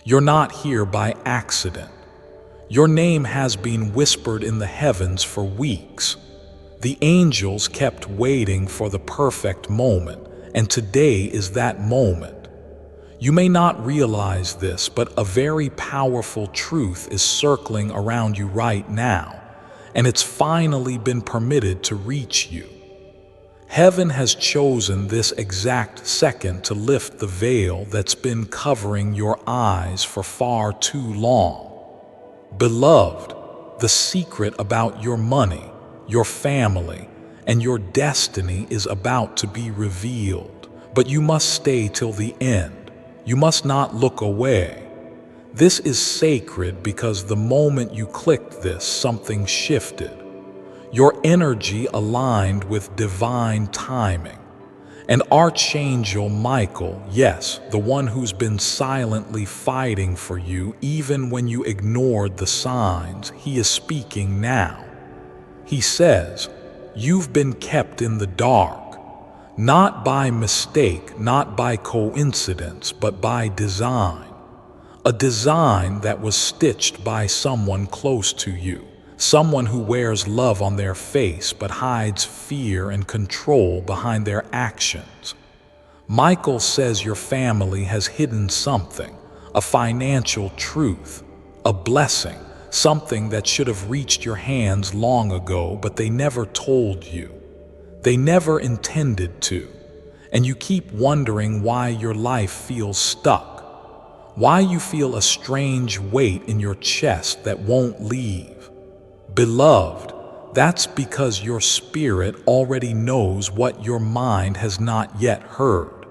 You're not here by accident. Your name has been whispered in the heavens for weeks. The angels kept waiting for the perfect moment, and today is that moment. You may not realize this, but a very powerful truth is circling around you right now, and it's finally been permitted to reach you. Heaven has chosen this exact second to lift the veil that's been covering your eyes for far too long. Beloved, the secret about your money, your family, and your destiny is about to be revealed. But you must stay till the end. You must not look away. This is sacred because the moment you clicked this, something shifted. Your energy aligned with divine timing. And Archangel Michael, yes, the one who's been silently fighting for you even when you ignored the signs, he is speaking now. He says, you've been kept in the dark, not by mistake, not by coincidence, but by design. A design that was stitched by someone close to you. Someone who wears love on their face but hides fear and control behind their actions. Michael says your family has hidden something, a financial truth, a blessing, something that should have reached your hands long ago, but they never told you. They never intended to. And you keep wondering why your life feels stuck, why you feel a strange weight in your chest that won't leave. Beloved, that's because your spirit already knows what your mind has not yet heard.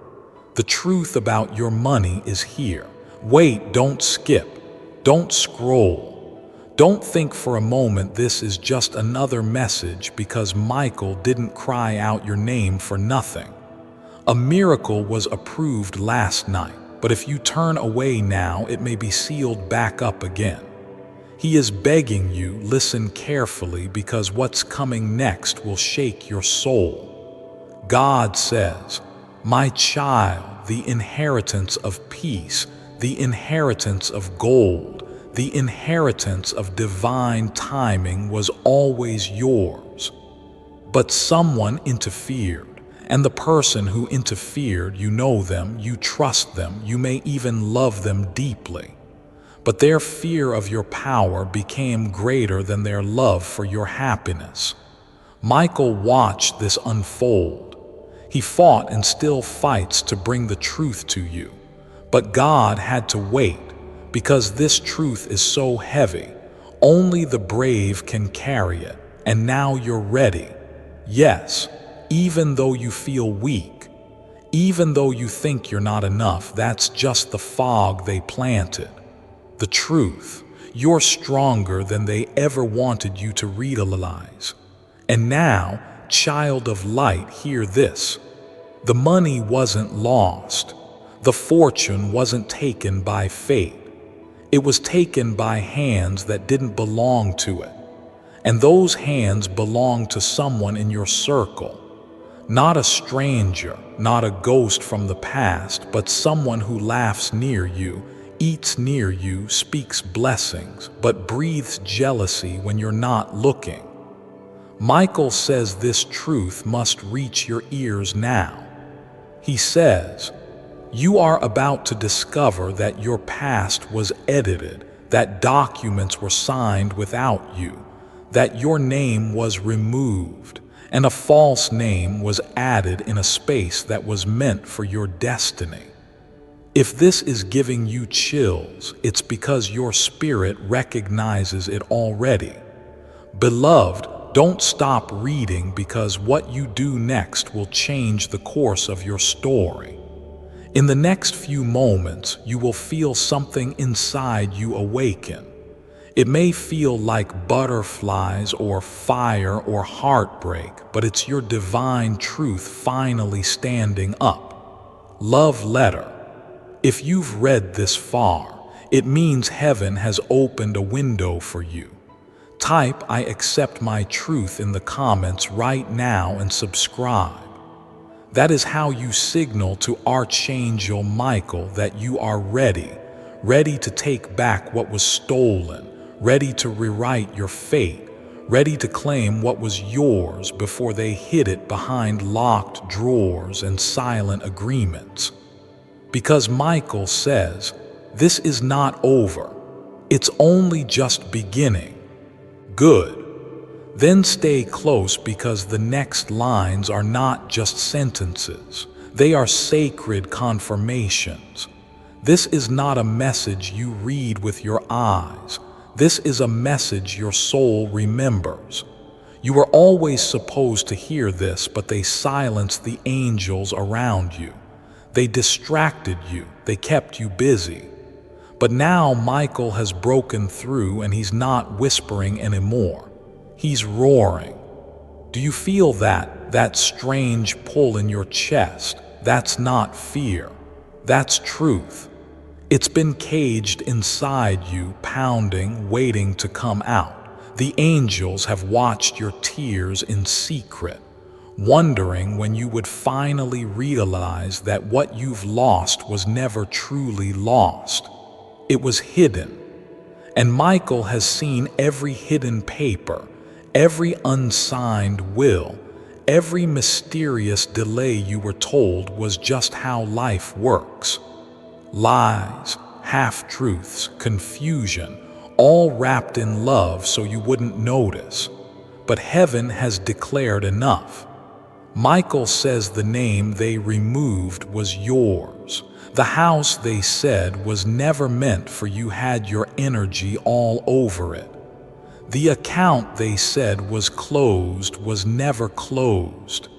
The truth about your money is here. Wait, don't skip. Don't scroll. Don't think for a moment this is just another message because Michael didn't cry out your name for nothing. A miracle was approved last night, but if you turn away now, it may be sealed back up again. He is begging you, listen carefully because what's coming next will shake your soul. God says, my child, the inheritance of peace, the inheritance of gold, the inheritance of divine timing was always yours. But someone interfered, and the person who interfered, you know them, you trust them, you may even love them deeply. But their fear of your power became greater than their love for your happiness. Michael watched this unfold. He fought and still fights to bring the truth to you. But God had to wait, because this truth is so heavy. Only the brave can carry it, and now you're ready. Yes, even though you feel weak, even though you think you're not enough, that's just the fog they planted. The truth, you're stronger than they ever wanted you to realize. And now, child of light, hear this. The money wasn't lost. The fortune wasn't taken by fate. It was taken by hands that didn't belong to it. And those hands belong to someone in your circle. Not a stranger, not a ghost from the past, but someone who laughs near you, eats near you, speaks blessings, but breathes jealousy when you're not looking. Michael says this truth must reach your ears now. He says, you are about to discover that your past was edited, that documents were signed without you, that your name was removed, and a false name was added in a space that was meant for your destiny. If this is giving you chills, it's because your spirit recognizes it already. Beloved, don't stop reading because what you do next will change the course of your story. In the next few moments, you will feel something inside you awaken. It may feel like butterflies or fire or heartbreak, but it's your divine truth finally standing up. Love letter. If you've read this far, it means heaven has opened a window for you. Type I accept my truth in the comments right now and subscribe. That is how you signal to Archangel Michael that you are ready, ready to take back what was stolen, ready to rewrite your fate, ready to claim what was yours before they hid it behind locked drawers and silent agreements. Because Michael says, this is not over. It's only just beginning. Good. Then stay close, because the next lines are not just sentences. They are sacred confirmations. This is not a message you read with your eyes. This is a message your soul remembers. You were always supposed to hear this, but they silenced the angels around you. They distracted you. They kept you busy. But now Michael has broken through, and he's not whispering anymore. He's roaring. Do you feel that strange pull in your chest? That's not fear. That's truth. It's been caged inside you, pounding, waiting to come out. The angels have watched your tears in secret, wondering when you would finally realize that what you've lost was never truly lost. It was hidden. And Michael has seen every hidden paper, every unsigned will, every mysterious delay you were told was just how life works. Lies, half-truths, confusion, all wrapped in love so you wouldn't notice. But heaven has declared enough. Michael says the name they removed was yours. The house, they said, was never meant for you, had your energy all over it. The account, they said, was closed, was never closed.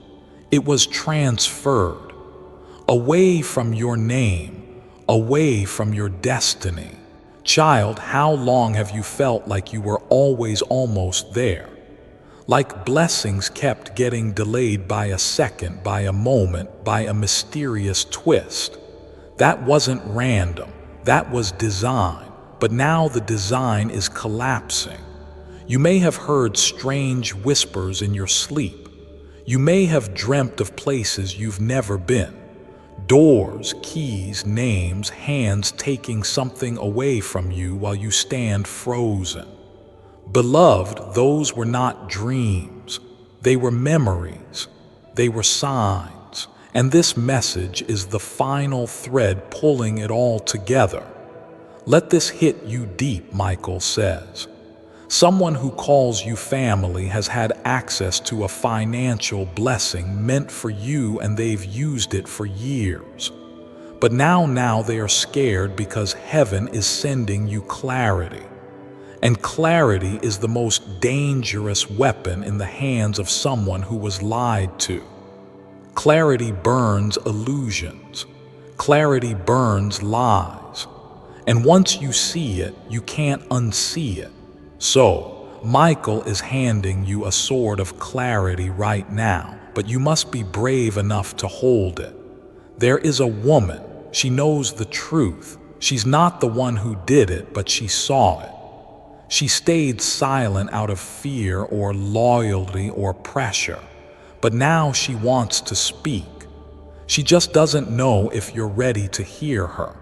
It was transferred away from your name, away from your destiny. Child, how long have you felt like you were always almost there? Like blessings kept getting delayed by a second, by a moment, by a mysterious twist. That wasn't random, that was design. But now the design is collapsing. You may have heard strange whispers in your sleep. You may have dreamt of places you've never been. Doors, keys, names, hands taking something away from you while you stand frozen. Beloved, those were not dreams. They were memories. They were signs. And this message is the final thread pulling it all together. Let this hit you deep, Michael says. Someone who calls you family has had access to a financial blessing meant for you, and they've used it for years. But now they are scared because heaven is sending you clarity. And clarity is the most dangerous weapon in the hands of someone who was lied to. Clarity burns illusions. Clarity burns lies. And once you see it, you can't unsee it. So, Michael is handing you a sword of clarity right now, but you must be brave enough to hold it. There is a woman. She knows the truth. She's not the one who did it, but she saw it. She stayed silent out of fear or loyalty or pressure, but now she wants to speak. She just doesn't know if you're ready to hear her.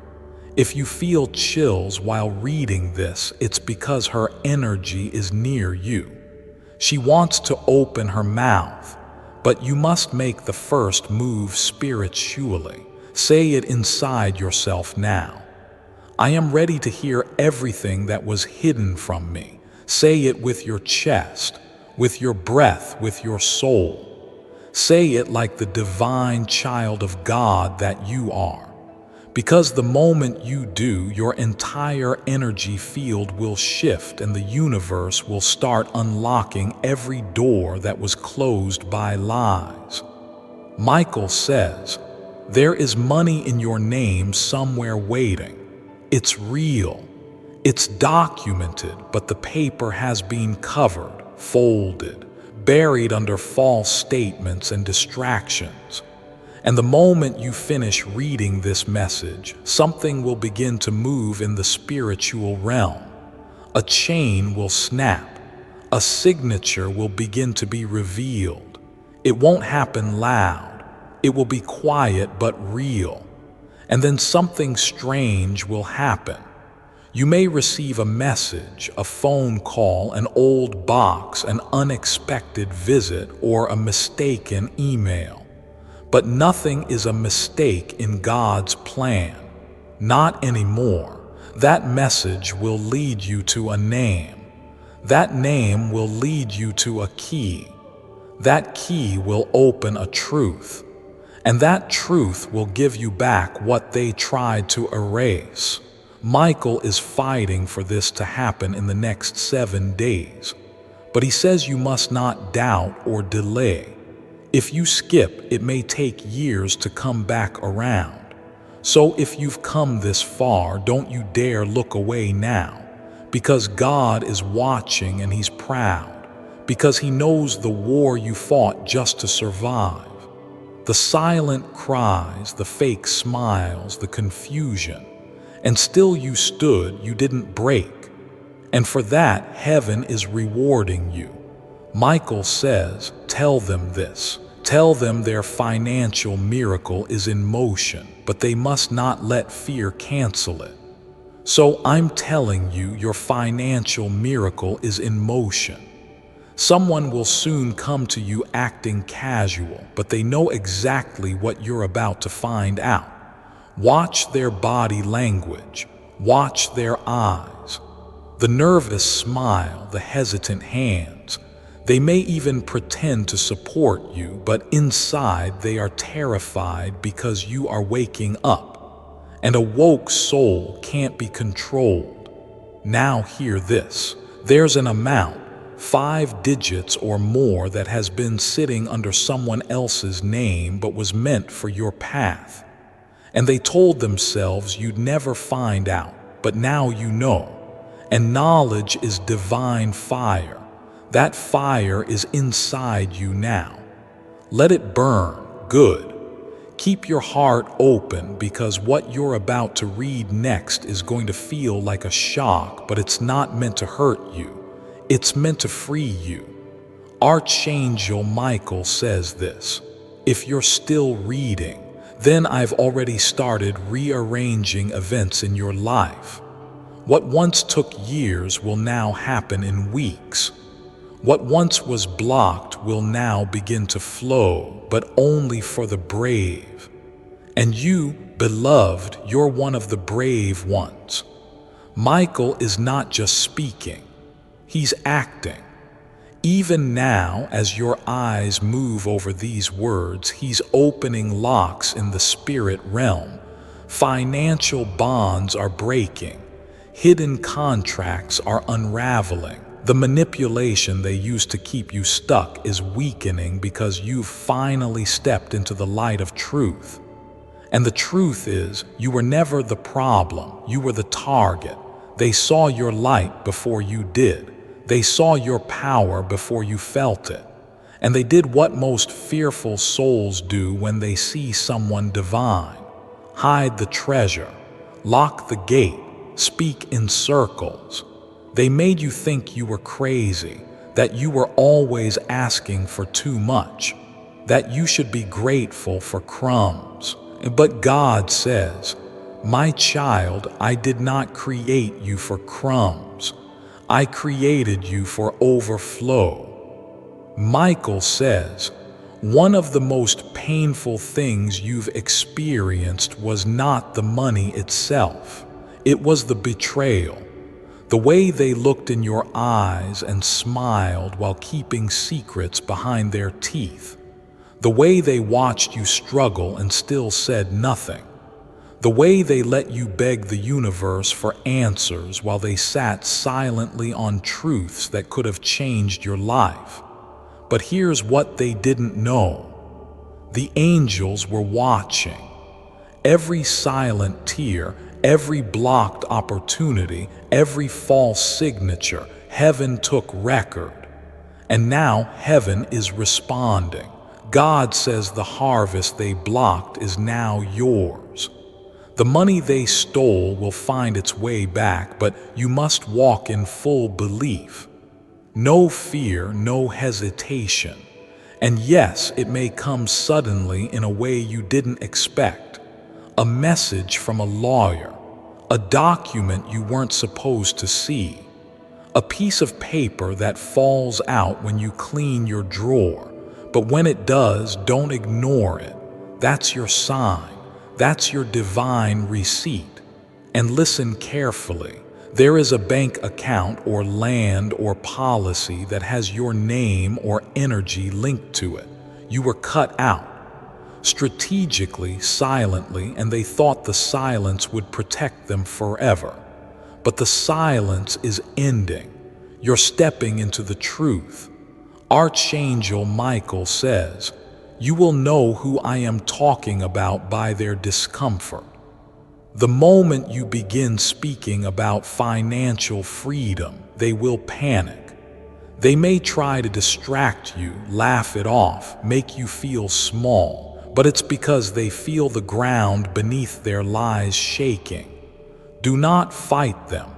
If you feel chills while reading this, it's because her energy is near you. She wants to open her mouth, but you must make the first move spiritually. Say it inside yourself now. I am ready to hear everything that was hidden from me. Say it with your chest, with your breath, with your soul. Say it like the divine child of God that you are. Because the moment you do, your entire energy field will shift and the universe will start unlocking every door that was closed by lies. Michael says, there is money in your name somewhere waiting. It's real. It's documented, but the paper has been covered, folded, buried under false statements and distractions. And the moment you finish reading this message, something will begin to move in the spiritual realm. A chain will snap. A signature will begin to be revealed. It won't happen loud. It will be quiet but real. And then something strange will happen. You may receive a message, a phone call, an old box, an unexpected visit, or a mistaken email. But nothing is a mistake in God's plan. Not anymore. That message will lead you to a name. That name will lead you to a key. That key will open a truth. And that truth will give you back what they tried to erase. Michael is fighting for this to happen in the next 7 days. But he says you must not doubt or delay. If you skip, it may take years to come back around. So if you've come this far, don't you dare look away now, because God is watching and He's proud, because He knows the war you fought just to survive. The silent cries, the fake smiles, the confusion, and still you stood, you didn't break. And for that, heaven is rewarding you. Michael says, tell them this. Tell them their financial miracle is in motion, but they must not let fear cancel it. So I'm telling you, your financial miracle is in motion. Someone will soon come to you acting casual, but they know exactly what you're about to find out. Watch their body language. Watch their eyes. The nervous smile, the hesitant hands. They may even pretend to support you, but inside they are terrified because you are waking up. And a woke soul can't be controlled. Now hear this. There's an amount, 5 digits or more, that has been sitting under someone else's name but was meant for your path. And they told themselves you'd never find out, but now you know. And knowledge is divine fire. That fire is inside you now. Let it burn good. Keep your heart open, because what you're about to read next is going to feel like a shock, but it's not meant to hurt you. It's meant to free you. Archangel Michael says this. If you're still reading, then I've already started rearranging events in your life. What once took years will now happen in weeks. What once was blocked will now begin to flow, but only for the brave. And you, beloved, you're one of the brave ones. Michael is not just speaking, he's acting. Even now, as your eyes move over these words, he's opening locks in the spirit realm. Financial bonds are breaking. Hidden contracts are unraveling. The manipulation they used to keep you stuck is weakening because you've finally stepped into the light of truth. And the truth is, you were never the problem, you were the target. They saw your light before you did. They saw your power before you felt it. And they did what most fearful souls do when they see someone divine. Hide the treasure, lock the gate, speak in circles. They made you think you were crazy, that you were always asking for too much, that you should be grateful for crumbs. But God says, my child, I did not create you for crumbs. I created you for overflow. Michael says, one of the most painful things you've experienced was not the money itself. It was the betrayal. The way they looked in your eyes and smiled while keeping secrets behind their teeth. The way they watched you struggle and still said nothing. The way they let you beg the universe for answers while they sat silently on truths that could have changed your life. But here's what they didn't know. The angels were watching. Every silent tear, every blocked opportunity, every false signature, heaven took record. And now heaven is responding. God says the harvest they blocked is now yours. The money they stole will find its way back, but you must walk in full belief. No fear, no hesitation. And yes, it may come suddenly in a way you didn't expect. A message from a lawyer, a document you weren't supposed to see, a piece of paper that falls out when you clean your drawer. But when it does, don't ignore it. That's your sign. That's your divine receipt. And listen carefully. There is a bank account or land or policy that has your name or energy linked to it. You were cut out, strategically, silently, and they thought the silence would protect them forever. But the silence is ending. You're stepping into the truth. Archangel Michael says, "You will know who I am talking about by their discomfort." The moment you begin speaking about financial freedom, they will panic. They may try to distract you, laugh it off, make you feel small, but it's because they feel the ground beneath their lies shaking. Do not fight them.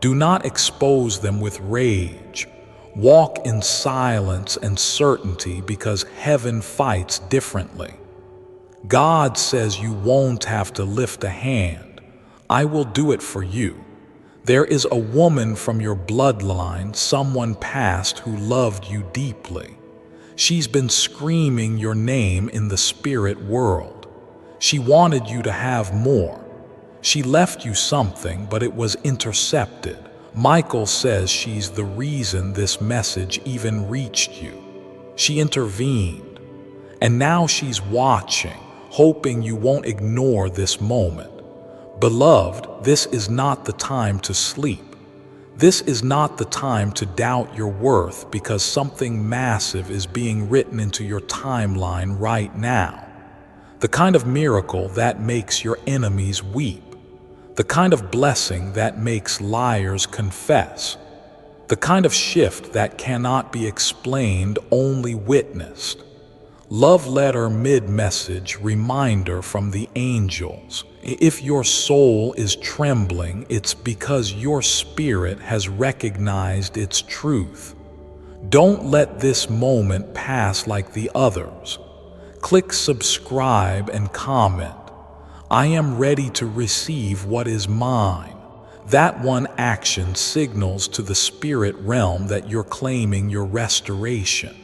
Do not expose them with rage. Walk in silence and certainty because heaven fights differently. God says you won't have to lift a hand. I will do it for you. There is a woman from your bloodline, someone past who loved you deeply. She's been screaming your name in the spirit world. She wanted you to have more. She left you something, but it was intercepted. Michael says she's the reason this message even reached you. She intervened, and now she's watching, hoping you won't ignore this moment. Beloved, this is not the time to sleep. This is not the time to doubt your worth because something massive is being written into your timeline right now. The kind of miracle that makes your enemies weep. The kind of blessing that makes liars confess. The kind of shift that cannot be explained, only witnessed. Love letter mid-message reminder from the angels. If your soul is trembling, it's because your spirit has recognized its truth. Don't let this moment pass like the others. Click subscribe and comment. I am ready to receive what is mine. That one action signals to the spirit realm that you're claiming your restoration.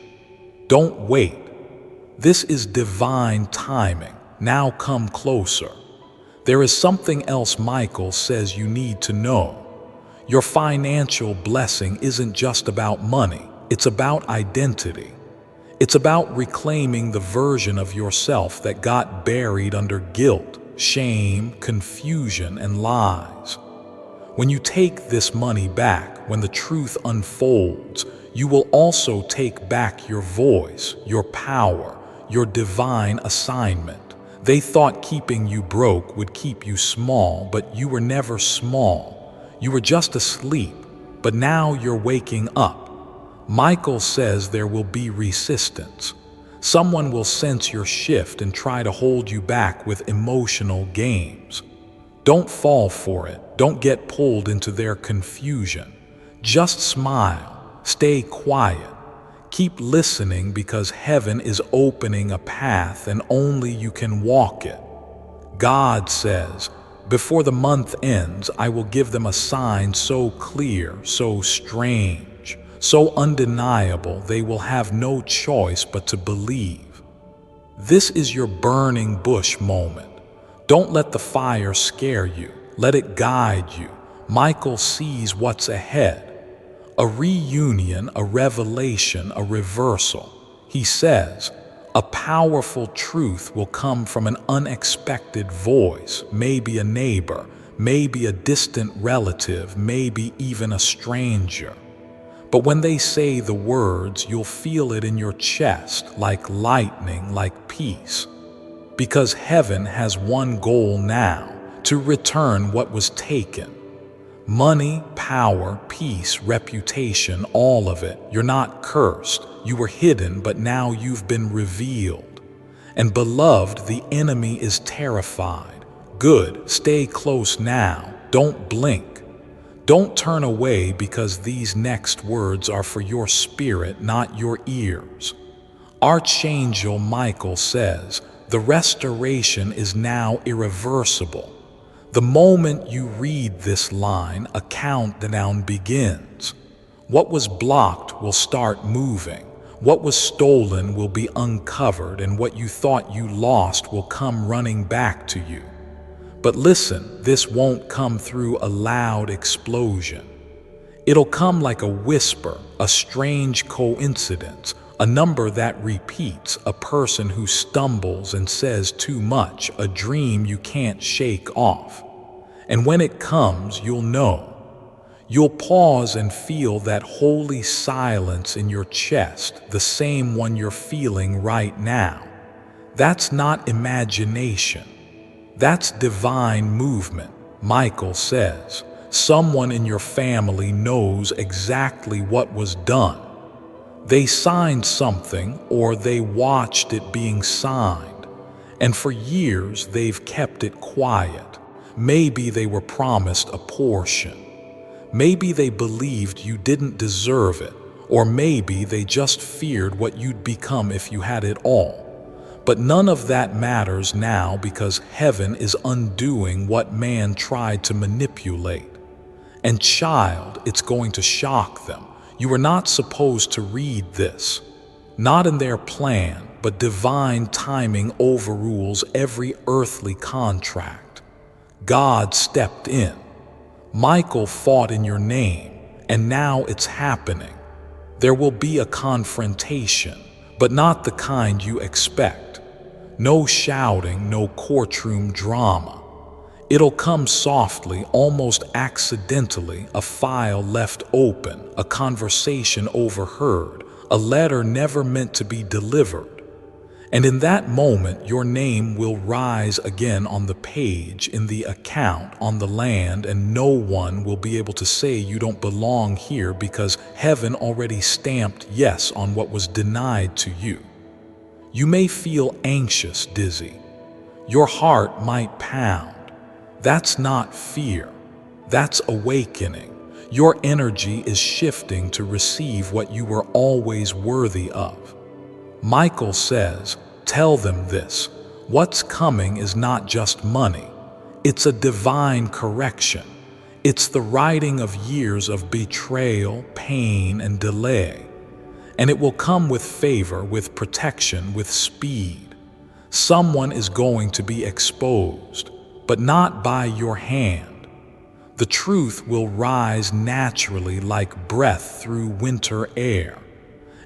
Don't wait. This is divine timing. Now come closer. There is something else Michael says you need to know. Your financial blessing isn't just about money. It's about identity. It's about reclaiming the version of yourself that got buried under guilt, shame, confusion, and lies. When you take this money back, when the truth unfolds, you will also take back your voice, your power, your divine assignment. They thought keeping you broke would keep you small, but you were never small. You were just asleep, but now you're waking up. Michael says there will be resistance. Someone will sense your shift and try to hold you back with emotional games. Don't fall for it. Don't get pulled into their confusion. Just smile. Stay quiet. Keep listening because heaven is opening a path and only you can walk it. God says, before the month ends, I will give them a sign so clear, so strange, so undeniable they will have no choice but to believe. This is your burning bush moment. Don't let the fire scare you. Let it guide you. Michael sees what's ahead. A reunion, a revelation, a reversal. He says, a powerful truth will come from an unexpected voice, maybe a neighbor, maybe a distant relative, maybe even a stranger. But when they say the words, you'll feel it in your chest, like lightning, like peace. Because heaven has one goal now, to return what was taken. Money, power, peace, reputation, all of it. You're not cursed. You were hidden, but now you've been revealed. And beloved, the enemy is terrified. Good, stay close now. Don't blink. Don't turn away because these next words are for your spirit, not your ears. Archangel Michael says, the restoration is now irreversible. The moment you read this line, a countdown begins. What was blocked will start moving. What was stolen will be uncovered, and what you thought you lost will come running back to you. But listen, this won't come through a loud explosion. It'll come like a whisper, a strange coincidence, a number that repeats, a person who stumbles and says too much, a dream you can't shake off. And when it comes, you'll know. You'll pause and feel that holy silence in your chest, the same one you're feeling right now. That's not imagination. That's divine movement. Michael says, someone in your family knows exactly what was done. They signed something, or they watched it being signed, and for years they've kept it quiet. Maybe they were promised a portion. Maybe they believed you didn't deserve it, or maybe they just feared what you'd become if you had it all. But none of that matters now, because heaven is undoing what man tried to manipulate. And child, it's going to shock them. You were not supposed to read this. Not in their plan, but divine timing overrules every earthly contract. God stepped in. Michael fought in your name, and now it's happening. There will be a confrontation, but not the kind you expect. No shouting, no courtroom drama. It'll come softly, almost accidentally, a file left open, a conversation overheard, a letter never meant to be delivered. And in that moment, your name will rise again on the page, in the account, on the land, and no one will be able to say you don't belong here, because heaven already stamped yes on what was denied to you. You may feel anxious, dizzy. Your heart might pound. That's not fear. That's awakening. Your energy is shifting to receive what you were always worthy of. Michael says, tell them this. What's coming is not just money. It's a divine correction. It's the righting of years of betrayal, pain, and delay. And it will come with favor, with protection, with speed. Someone is going to be exposed, but not by your hand. The truth will rise naturally like breath through winter air.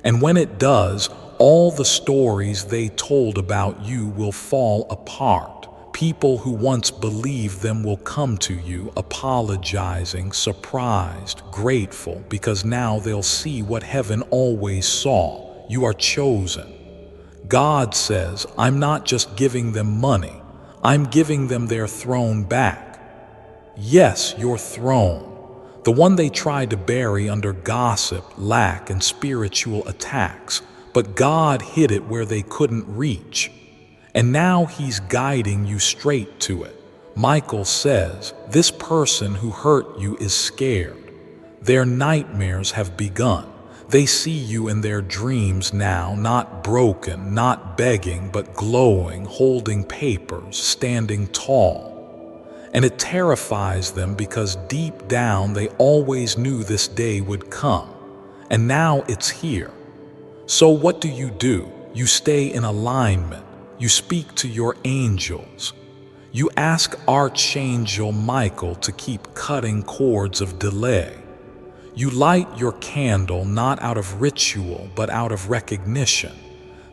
And when it does, all the stories they told about you will fall apart. People who once believed them will come to you, apologizing, surprised, grateful, because now they'll see what heaven always saw. You are chosen. God says, I'm not just giving them money, I'm giving them their throne back. Yes, your throne. The one they tried to bury under gossip, lack, and spiritual attacks. But God hid it where they couldn't reach. And now He's guiding you straight to it. Michael says, this person who hurt you is scared. Their nightmares have begun. They see you in their dreams now, not broken, not begging, but glowing, holding papers, standing tall. And it terrifies them, because deep down they always knew this day would come. And now it's here. So what do? You stay in alignment. You speak to your angels. You ask Archangel Michael to keep cutting cords of delay. You light your candle not out of ritual, but out of recognition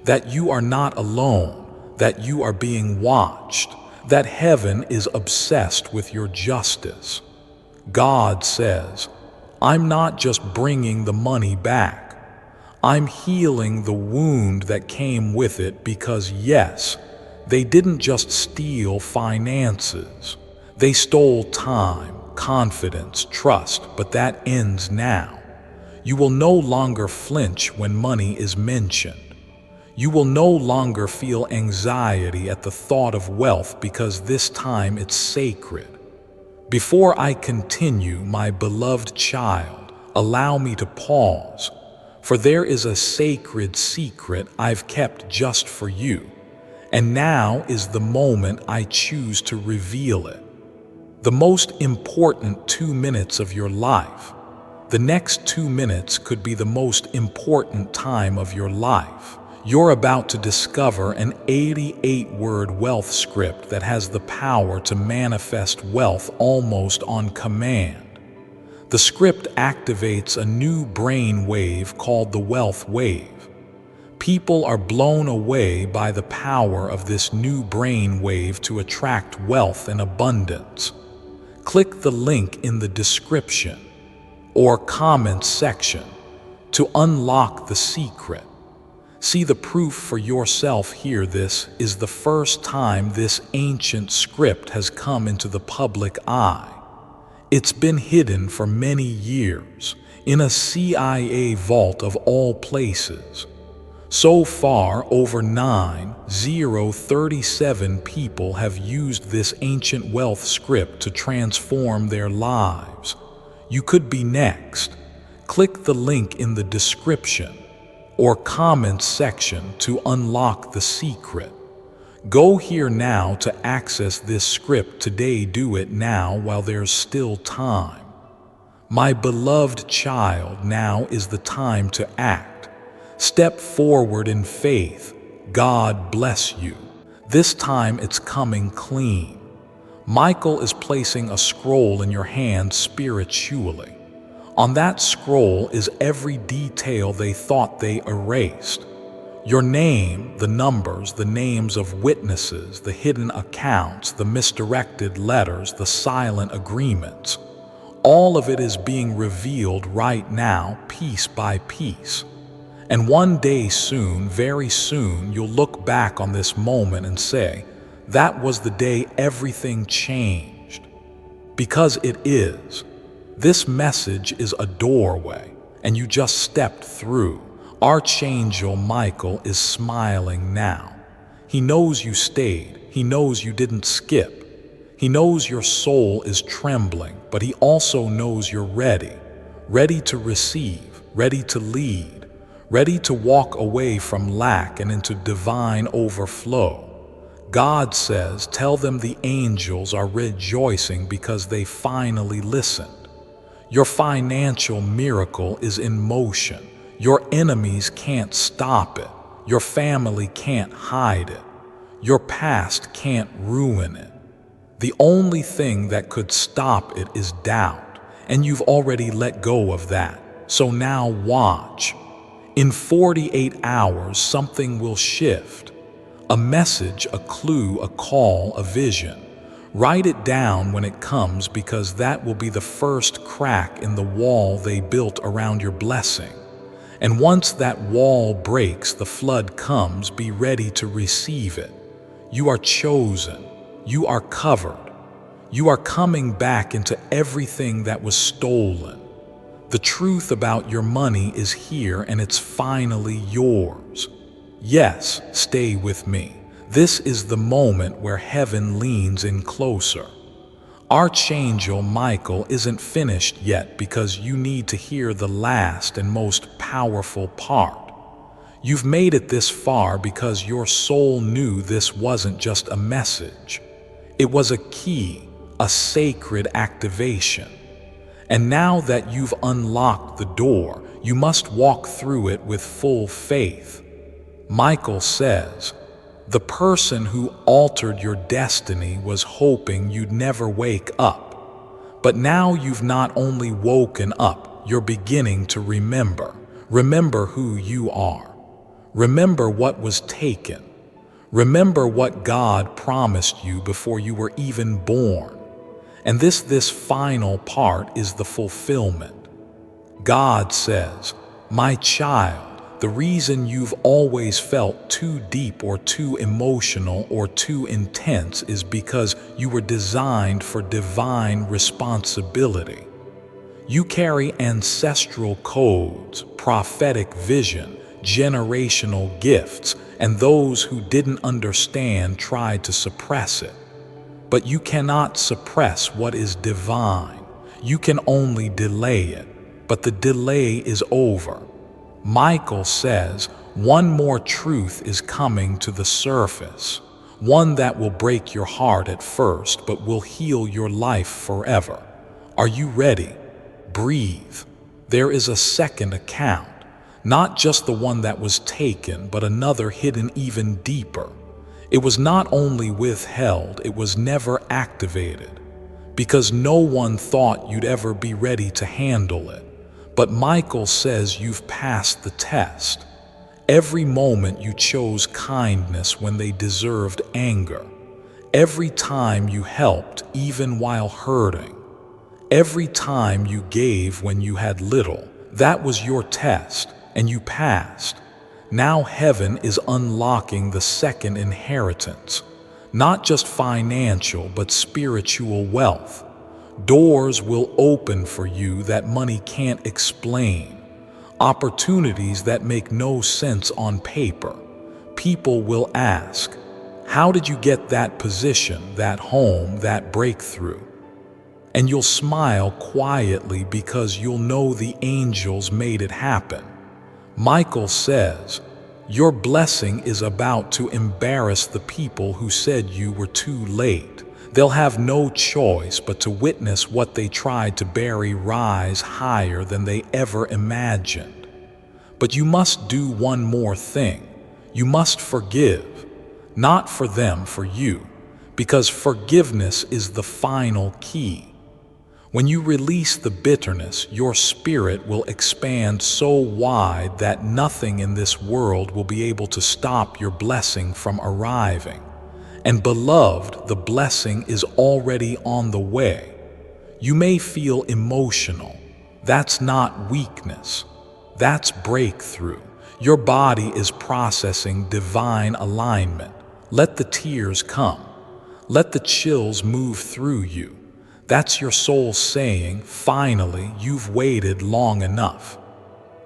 that you are not alone, that you are being watched, that heaven is obsessed with your justice. God says, I'm not just bringing the money back. I'm healing the wound that came with it, because yes, they didn't just steal finances. They stole time, confidence, trust, but that ends now. You will no longer flinch when money is mentioned. You will no longer feel anxiety at the thought of wealth, because this time it's sacred. Before I continue, my beloved child, allow me to pause. For there is a sacred secret I've kept just for you, and now is the moment I choose to reveal it. The most important 2 minutes of your life. The next 2 minutes could be the most important time of your life. You're about to discover an 88-word wealth script that has the power to manifest wealth almost on command. The script activates a new brain wave called the wealth wave. People are blown away by the power of this new brain wave to attract wealth and abundance. Click the link in the description or comments section to unlock the secret. See the proof for yourself here. This is the first time this ancient script has come into the public eye. It's been hidden for many years in a CIA vault of all places. So far, over 9,037 people have used this ancient wealth script to transform their lives. You could be next. Click the link in the description or comments section to unlock the secret. Go here now to access this script today. Do it now while there's still time. My beloved child, now is the time to act. Step forward in faith. God bless you. This time it's coming clean. Michael is placing a scroll in your hand spiritually. On that scroll is every detail they thought they erased. Your name, the numbers, the names of witnesses, the hidden accounts, the misdirected letters, the silent agreements. All of it is being revealed right now, piece by piece. And one day soon, very soon, you'll look back on this moment and say, that was the day everything changed. Because it is. This message is a doorway, and you just stepped through. Archangel Michael is smiling now. He knows you stayed. He knows you didn't skip. He knows your soul is trembling, but he also knows you're ready. Ready to receive, ready to lead. Ready to walk away from lack and into divine overflow. God says, tell them the angels are rejoicing because they finally listened. Your financial miracle is in motion. Your enemies can't stop it. Your family can't hide it. Your past can't ruin it. The only thing that could stop it is doubt, and you've already let go of that. So now watch. In 48 hours, something will shift. A message, a clue, a call, a vision. Write it down when it comes, because that will be the first crack in the wall they built around your blessing. And once that wall breaks, the flood comes. Be ready to receive it. You are chosen. You are covered. You are coming back into everything that was stolen. The truth about your money is here, and it's finally yours. Yes, stay with me. This is the moment where heaven leans in closer. Archangel Michael isn't finished yet, because you need to hear the last and most powerful part. You've made it this far because your soul knew this wasn't just a message. It was a key, a sacred activation. And now that you've unlocked the door, you must walk through it with full faith. Michael says, the person who altered your destiny was hoping you'd never wake up. But now you've not only woken up, you're beginning to remember. Remember who you are. Remember what was taken. Remember what God promised you before you were even born. And this final part is the fulfillment. God says, my child, the reason you've always felt too deep or too emotional or too intense is because you were designed for divine responsibility. You carry ancestral codes, prophetic vision, generational gifts, and those who didn't understand tried to suppress it. But you cannot suppress what is divine. You can only delay it, but the delay is over. Michael says, one more truth is coming to the surface. one that will break your heart at first but will heal your life forever. Are you ready? Breathe. There is a second account, not just the one that was taken, but another hidden even deeper. It was not only withheld, it was never activated, because no one thought you'd ever be ready to handle it. But Michael says you've passed the test. Every moment you chose kindness when they deserved anger. Every time you helped, even while hurting. Every time you gave when you had little. That was your test, and you passed. Now heaven is unlocking the second inheritance. Not just financial, but spiritual wealth. Doors will open for you that money can't explain. Opportunities that make no sense on paper. People will ask, how did you get that position, that home, that breakthrough? And you'll smile quietly because you'll know the angels made it happen. Michael says, your blessing is about to embarrass the people who said you were too late. They'll have no choice but to witness what they tried to bury rise higher than they ever imagined. But you must do one more thing. You must forgive. Not for them, for you. Because forgiveness is the final key. When you release the bitterness, your spirit will expand so wide that nothing in this world will be able to stop your blessing from arriving. And beloved, the blessing is already on the way. You may feel emotional. That's not weakness. That's breakthrough. Your body is processing divine alignment. Let the tears come. Let the chills move through you. That's your soul saying, finally, you've waited long enough.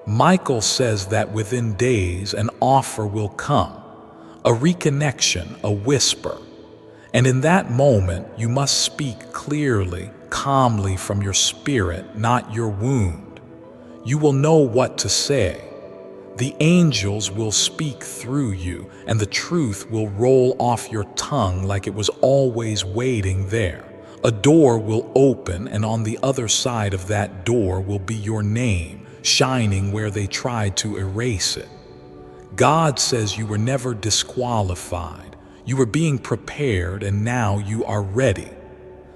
Michael says that within days an offer will come. A reconnection, a whisper. And in that moment, you must speak clearly, calmly from your spirit, not your wound. You will know what to say. The angels will speak through you, and the truth will roll off your tongue like it was always waiting there. A door will open, and on the other side of that door will be your name, shining where they tried to erase it. God says you were never disqualified. You were being prepared, and now you are ready.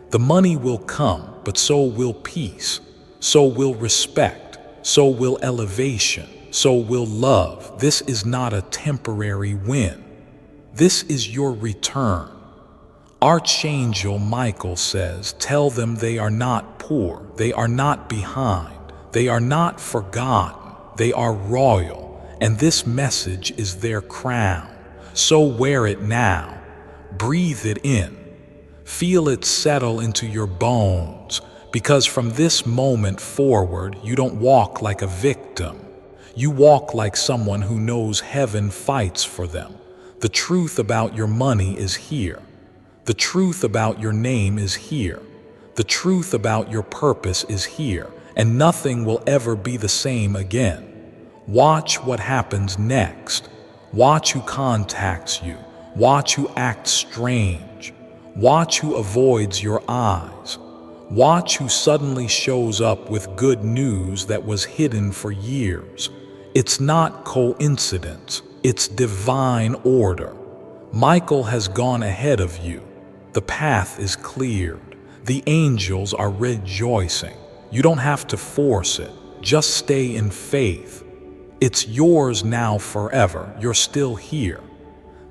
The money will come, but so will peace. So will respect. So will elevation. So will love. This is not a temporary win. This is your return. Archangel Michael says, tell them they are not poor. They are not behind. They are not forgotten. They are royal. And this message is their crown. So wear it now. Breathe it in. Feel it settle into your bones, because from this moment forward, you don't walk like a victim. You walk like someone who knows heaven fights for them. The truth about your money is here. The truth about your name is here. The truth about your purpose is here, and nothing will ever be the same again. Watch what happens next. Watch who contacts you. Watch who acts strange. Watch who avoids your eyes. Watch who suddenly shows up with good news that was hidden for years. It's not coincidence. It's divine order. Michael has gone ahead of you. The path is cleared. The angels are rejoicing. You don't have to force it. Just stay in faith. It's yours now forever. You're still here.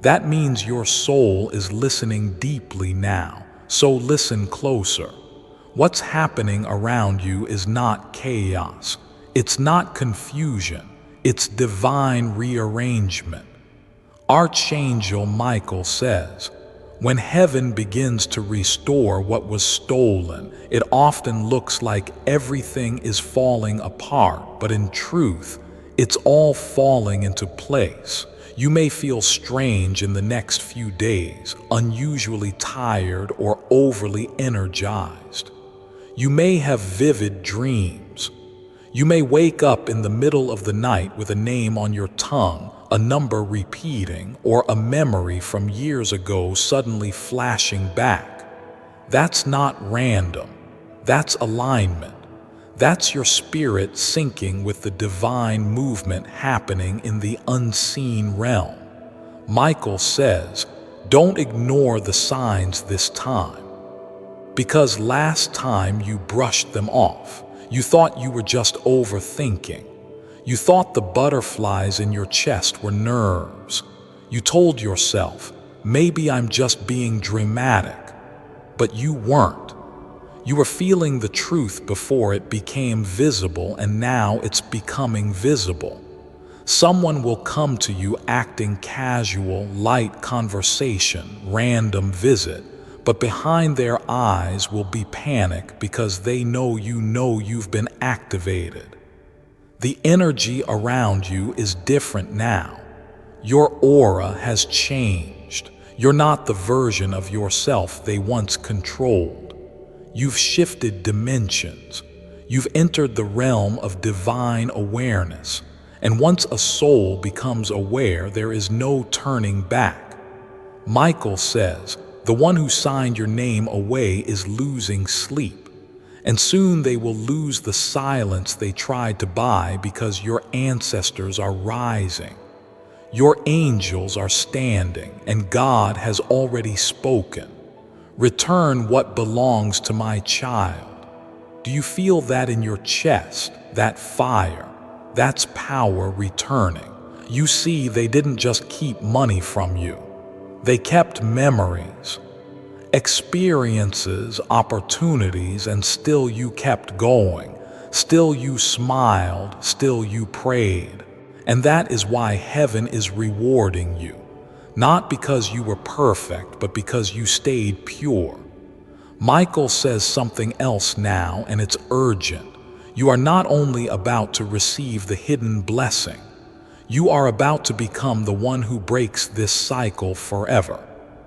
That means your soul is listening deeply now. So listen closer. What's happening around you is not chaos. It's not confusion. It's divine rearrangement. Archangel Michael says, when heaven begins to restore what was stolen, it often looks like everything is falling apart, but in truth, it's all falling into place. You may feel strange in the next few days, unusually tired or overly energized. You may have vivid dreams. You may wake up in the middle of the night with a name on your tongue, a number repeating, or a memory from years ago suddenly flashing back. That's not random. That's alignment. That's your spirit syncing with the divine movement happening in the unseen realm. Michael says, don't ignore the signs this time. Because last time you brushed them off. You thought you were just overthinking. You thought the butterflies in your chest were nerves. You told yourself, maybe I'm just being dramatic. But you weren't. You were feeling the truth before it became visible, and now it's becoming visible. Someone will come to you acting casual, light conversation, random visit, but behind their eyes will be panic because they know you've been activated. The energy around you is different now. Your aura has changed. You're not the version of yourself they once controlled. You've shifted dimensions. You've entered the realm of divine awareness. And once a soul becomes aware, there is no turning back. Michael says, the one who signed your name away is losing sleep. And soon they will lose the silence they tried to buy because your ancestors are rising. Your angels are standing, and God has already spoken. Return what belongs to my child. Do you feel that in your chest, that fire? That's power returning. You see, they didn't just keep money from you. They kept memories, experiences, opportunities, and still you kept going. Still you smiled, still you prayed. And that is why heaven is rewarding you. Not because you were perfect, but because you stayed pure. Michael says something else now, and it's urgent. You are not only about to receive the hidden blessing, you are about to become the one who breaks this cycle forever.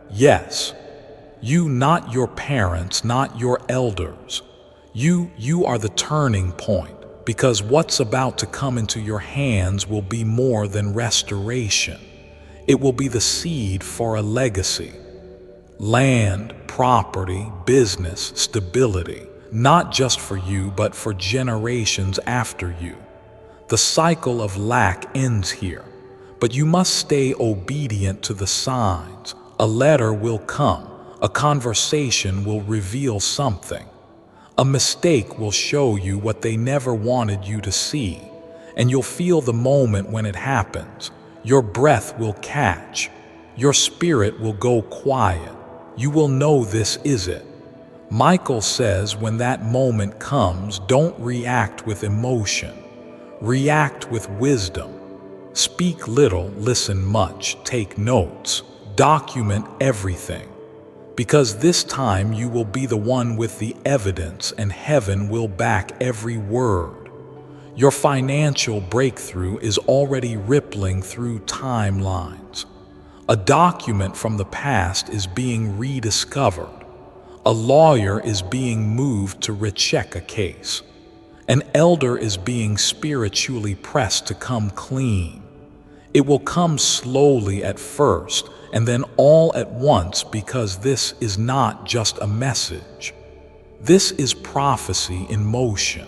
Yes, you, not your parents, not your elders. You are the turning point, because what's about to come into your hands will be more than restoration. It will be the seed for a legacy. Land, property, business, stability. Not just for you, but for generations after you. The cycle of lack ends here, but you must stay obedient to the signs. A letter will come, a conversation will reveal something. A mistake will show you what they never wanted you to see, and you'll feel the moment when it happens. Your breath will catch, your spirit will go quiet. You will know this is it. Michael says when that moment comes, don't react with emotion. React with wisdom. Speak little, listen much, take notes, document everything. Because this time you will be the one with the evidence, and heaven will back every word. Your financial breakthrough is already rippling through timelines. A document from the past is being rediscovered. A lawyer is being moved to recheck a case. An elder is being spiritually pressed to come clean. It will come slowly at first, and then all at once, because this is not just a message. This is prophecy in motion.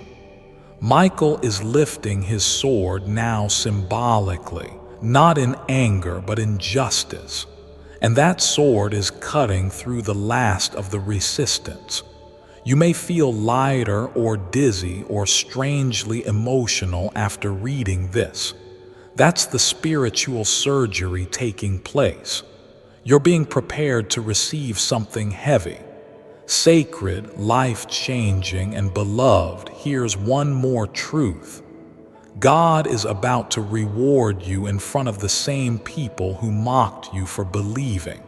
Michael is lifting his sword now symbolically, not in anger but in justice. And that sword is cutting through the last of the resistance. You may feel lighter or dizzy or strangely emotional after reading this. That's the spiritual surgery taking place. You're being prepared to receive something heavy, sacred, life-changing, and beloved. Here's one more truth. God is about to reward you in front of the same people who mocked you for believing.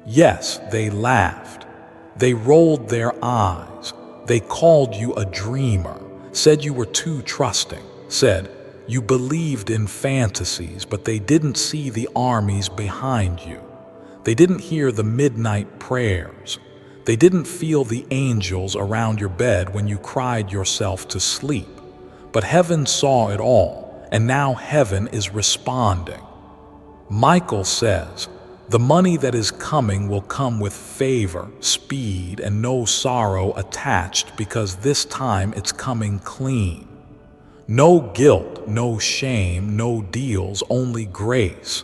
Yes, they laughed. They rolled their eyes. They called you a dreamer, said you were too trusting, said you believed in fantasies, but they didn't see the armies behind you. They didn't hear the midnight prayers. They didn't feel the angels around your bed when you cried yourself to sleep. But heaven saw it all, and now heaven is responding. Michael says, the money that is coming will come with favor, speed, and no sorrow attached because this time it's coming clean. No guilt, no shame, no deals, only grace.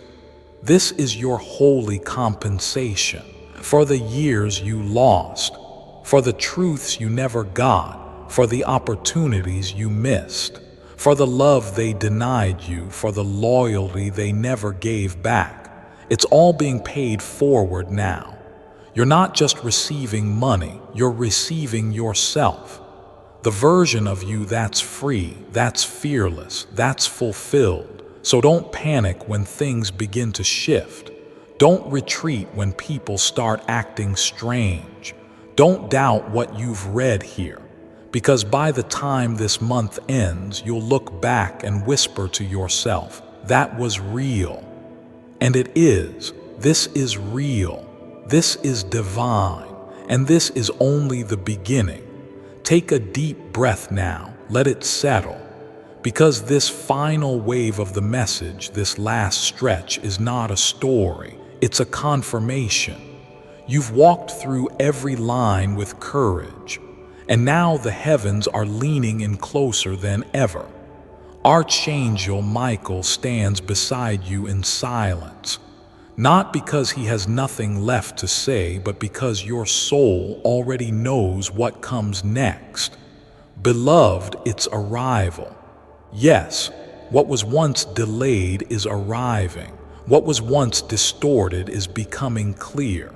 This is your holy compensation for the years you lost, for the truths you never got, for the opportunities you missed, for the love they denied you, for the loyalty they never gave back. It's all being paid forward now. You're not just receiving money, you're receiving yourself. The version of you that's free, that's fearless, that's fulfilled. So don't panic when things begin to shift. Don't retreat when people start acting strange. Don't doubt what you've read here, because by the time this month ends, you'll look back and whisper to yourself, that was real. And it is. This is real. This is divine. And this is only the beginning. Take a deep breath now. Let it settle. Because this final wave of the message, this last stretch, is not a story. It's a confirmation. You've walked through every line with courage. And now the heavens are leaning in closer than ever. Archangel Michael stands beside you in silence, not because he has nothing left to say, but because your soul already knows what comes next. Beloved, it's arrival. Yes, what was once delayed is arriving. What was once distorted is becoming clear.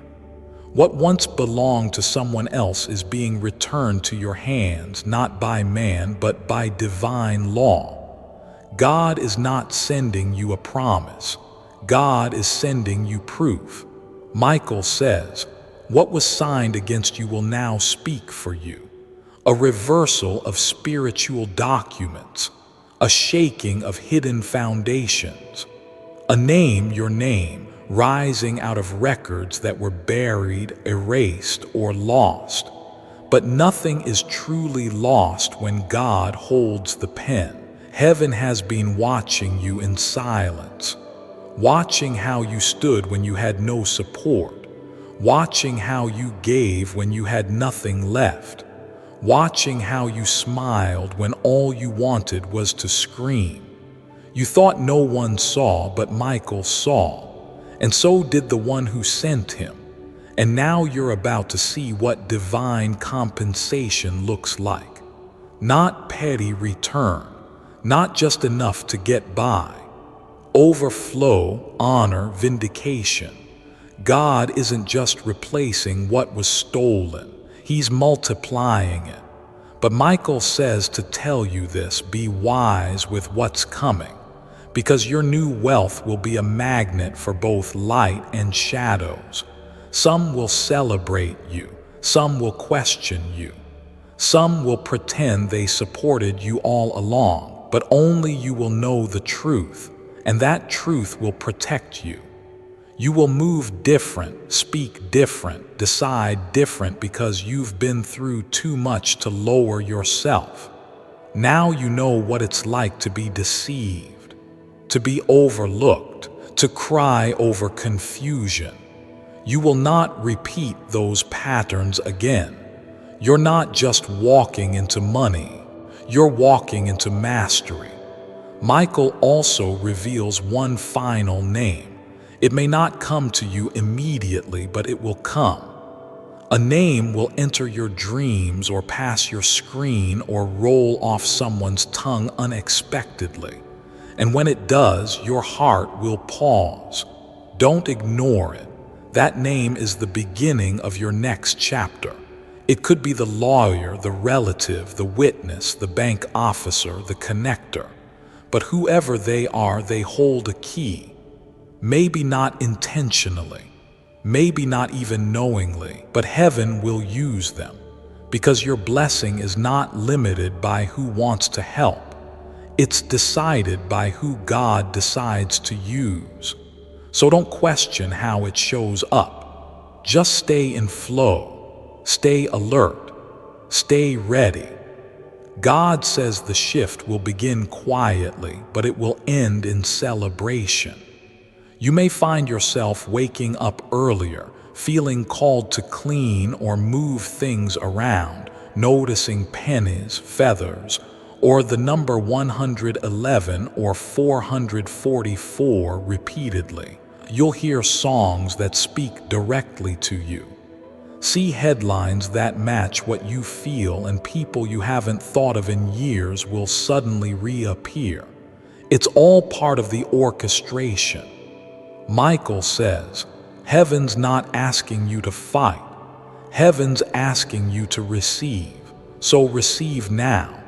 What once belonged to someone else is being returned to your hands, not by man, but by divine law. God is not sending you a promise. God is sending you proof. Michael says, what was signed against you will now speak for you. A reversal of spiritual documents, a shaking of hidden foundations, a name, your name, rising out of records that were buried, erased, or lost. But nothing is truly lost when God holds the pen. Heaven has been watching you in silence, watching how you stood when you had no support, watching how you gave when you had nothing left, watching how you smiled when all you wanted was to scream. You thought no one saw, but Michael saw, and so did the one who sent him. And now you're about to see what divine compensation looks like. Not petty return. Not just enough to get by. Overflow, honor, vindication. God isn't just replacing what was stolen. He's multiplying it. But Michael says to tell you this, be wise with what's coming, because your new wealth will be a magnet for both light and shadows. Some will celebrate you. Some will question you. Some will pretend they supported you all along. But only you will know the truth, and that truth will protect you. You will move different, speak different, decide different because you've been through too much to lower yourself. Now you know what it's like to be deceived, to be overlooked, to cry over confusion. You will not repeat those patterns again. You're not just walking into money. You're walking into mastery. Michael also reveals one final name. It may not come to you immediately, but it will come. A name will enter your dreams or pass your screen or roll off someone's tongue unexpectedly. And when it does, your heart will pause. Don't ignore it. That name is the beginning of your next chapter. It could be the lawyer, the relative, the witness, the bank officer, the connector. But whoever they are, they hold a key. Maybe not intentionally, maybe not even knowingly, but heaven will use them. Because your blessing is not limited by who wants to help. It's decided by who God decides to use. So don't question how it shows up. Just stay in flow. Stay alert. Stay ready. God says the shift will begin quietly, but it will end in celebration. You may find yourself waking up earlier, feeling called to clean or move things around, noticing pennies, feathers, or the number 111 or 444 repeatedly. You'll hear songs that speak directly to you. See headlines that match what you feel, and people you haven't thought of in years will suddenly reappear. It's all part of the orchestration. Michael says, heaven's not asking you to fight. Heaven's asking you to receive. So receive now.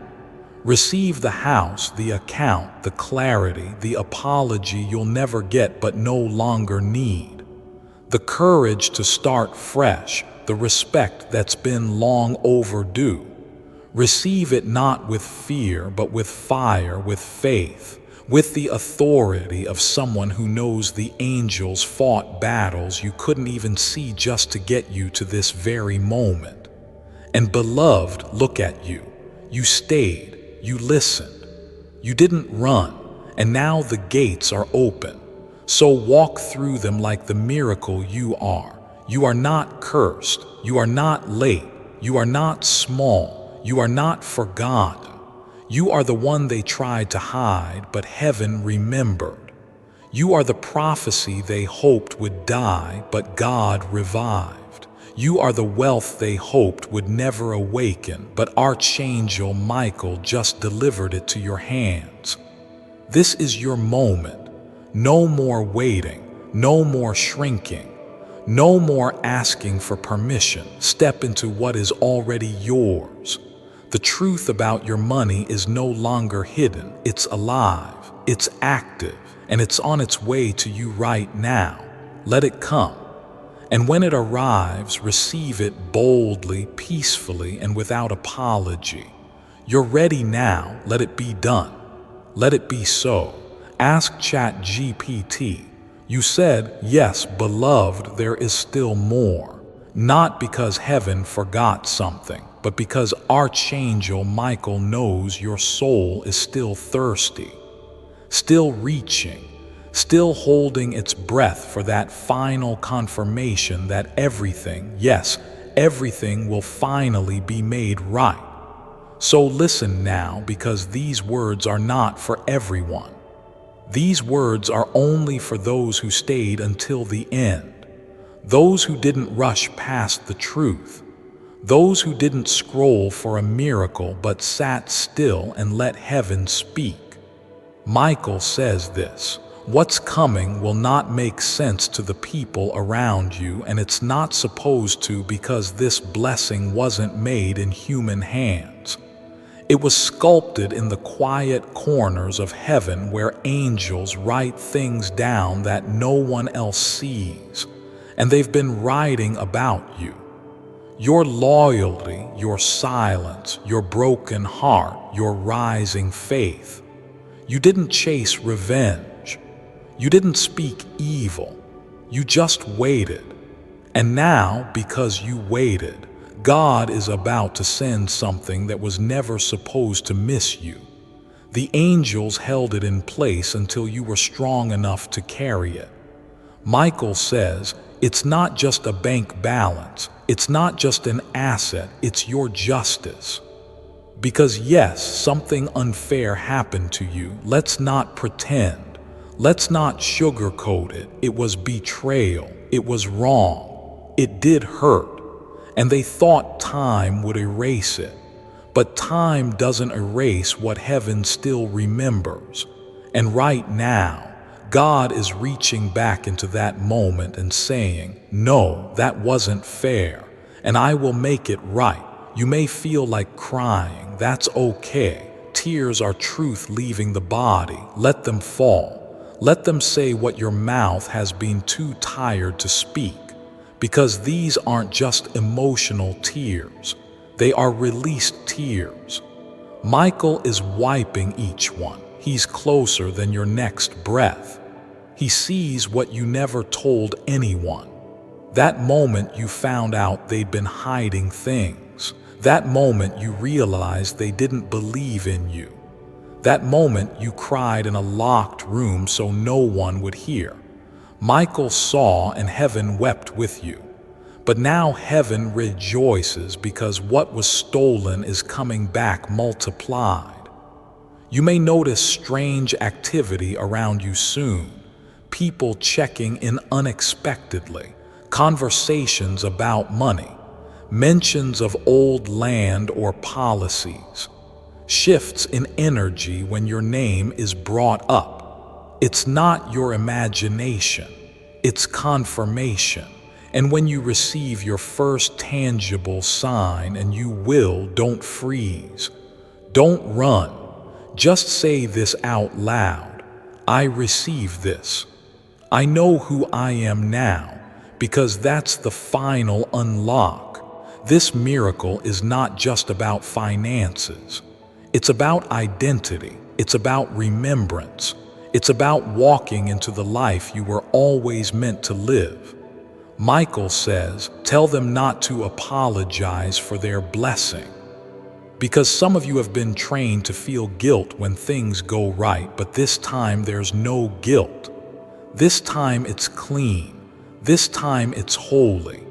Receive the house, the account, the clarity, the apology you'll never get but no longer need. The courage to start fresh, the respect that's been long overdue. Receive it not with fear, but with fire, with faith, with the authority of someone who knows the angels fought battles you couldn't even see just to get you to this very moment. And beloved, look at you. You stayed. You listened. You didn't run, and now the gates are open. So walk through them like the miracle you are. You are not cursed. You are not late. You are not small. You are not forgotten. You are the one they tried to hide, but heaven remembered. You are the prophecy they hoped would die, but God revived. You are the wealth they hoped would never awaken, but Archangel Michael just delivered it to your hands. This is your moment. No more waiting, no more shrinking, no more asking for permission. Step into what is already yours. The truth about your money is no longer hidden. It's alive, it's active, and it's on its way to you right now. Let it come. And when it arrives, receive it boldly, peacefully, and without apology. You're ready now. Let it be done. Let it be so. Ask ChatGPT. You said, yes, beloved, there is still more. Not because heaven forgot something, but because Archangel Michael knows your soul is still thirsty, still reaching, still holding its breath for that final confirmation that everything, yes, everything will finally be made right. So listen now, because these words are not for everyone. These words are only for those who stayed until the end, those who didn't rush past the truth, those who didn't scroll for a miracle but sat still and let heaven speak. Michael says this: what's coming will not make sense to the people around you, and it's not supposed to, because this blessing wasn't made in human hands. It was sculpted in the quiet corners of heaven, where angels write things down that no one else sees, and they've been writing about you. Your loyalty, your silence, your broken heart, your rising faith. You didn't chase revenge. You didn't speak evil. You just waited. And now, because you waited, God is about to send something that was never supposed to miss you. The angels held it in place until you were strong enough to carry it. Michael says, it's not just a bank balance, it's not just an asset, it's your justice. Because yes, something unfair happened to you. Let's not pretend. Let's not sugarcoat it. It was betrayal. It was wrong. It did hurt. And they thought time would erase it. But time doesn't erase what heaven still remembers. And right now, God is reaching back into that moment and saying, no, that wasn't fair, and I will make it right. You may feel like crying. That's okay. Tears are truth leaving the body. Let them fall. Let them say what your mouth has been too tired to speak. Because these aren't just emotional tears. They are released tears. Michael is wiping each one. He's closer than your next breath. He sees what you never told anyone. That moment you found out they'd been hiding things. That moment you realized they didn't believe in you. That moment you cried in a locked room so no one would hear. Michael saw and heaven wept with you. But now heaven rejoices because what was stolen is coming back multiplied. You may notice strange activity around you soon, people checking in unexpectedly, conversations about money, mentions of old land or policies, shifts in energy when your name is brought up. It's not your imagination, it's confirmation. And when you receive your first tangible sign, and you will, don't freeze. Don't run. Just say this out loud. I receive this. I know who I am now, because that's the final unlock. This miracle is not just about finances. It's about identity. It's about remembrance. It's about walking into the life you were always meant to live. Michael says, tell them not to apologize for their blessing. Because some of you have been trained to feel guilt when things go right, but this time there's no guilt. This time it's clean. This time it's holy.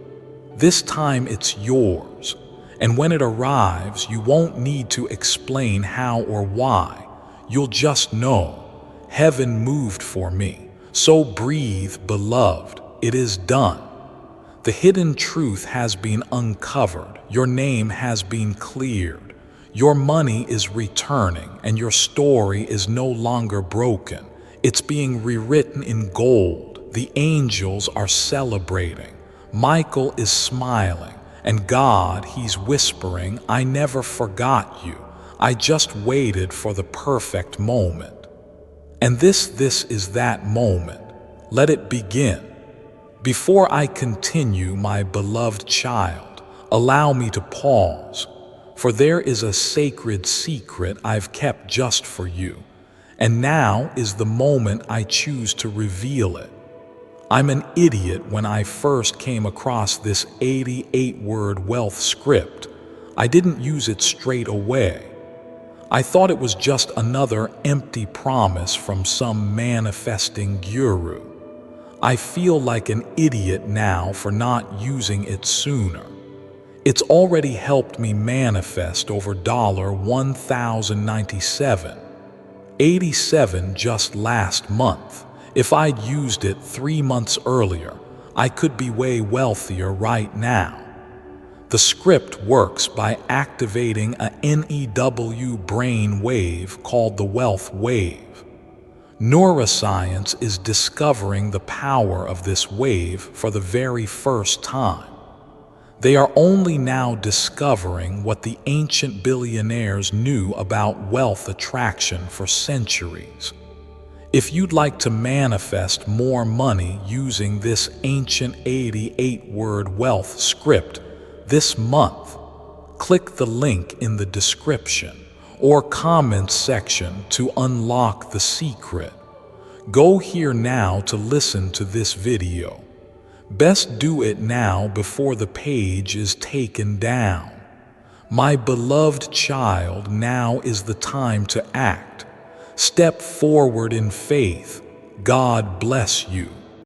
This time it's yours. And when it arrives, you won't need to explain how or why. You'll just know, heaven moved for me. So breathe, beloved. It is done. The hidden truth has been uncovered. Your name has been cleared. Your money is returning, and your story is no longer broken. It's being rewritten in gold. The angels are celebrating. Michael is smiling, and God, he's whispering, I never forgot you. I just waited for the perfect moment. And this is that moment. Let it begin. Before I continue, my beloved child, allow me to pause, for there is a sacred secret I've kept just for you, and now is the moment I choose to reveal it. I'm an idiot when I first came across this 88-word wealth script. I didn't use it straight away. I thought it was just another empty promise from some manifesting guru. I feel like an idiot now for not using it sooner. It's already helped me manifest over $1,097.87 just last month. If I'd used it 3 months earlier, I could be way wealthier right now. The script works by activating a NEW brain wave called the wealth wave. Neuroscience is discovering the power of this wave for the very first time. They are only now discovering what the ancient billionaires knew about wealth attraction for centuries. If you'd like to manifest more money using this ancient 88-word wealth script this month, click the link in the description or comments section to unlock the secret. Go here now to listen to this video. Best do it now before the page is taken down. My beloved child, now is the time to act. Step forward in faith. God bless you.